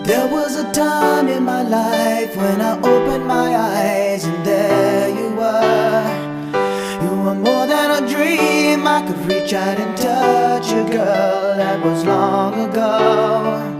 There was a time in my life when I opened my eyes and there you were. You were more than a dream. I could reach out and touch you, girl. That was long ago.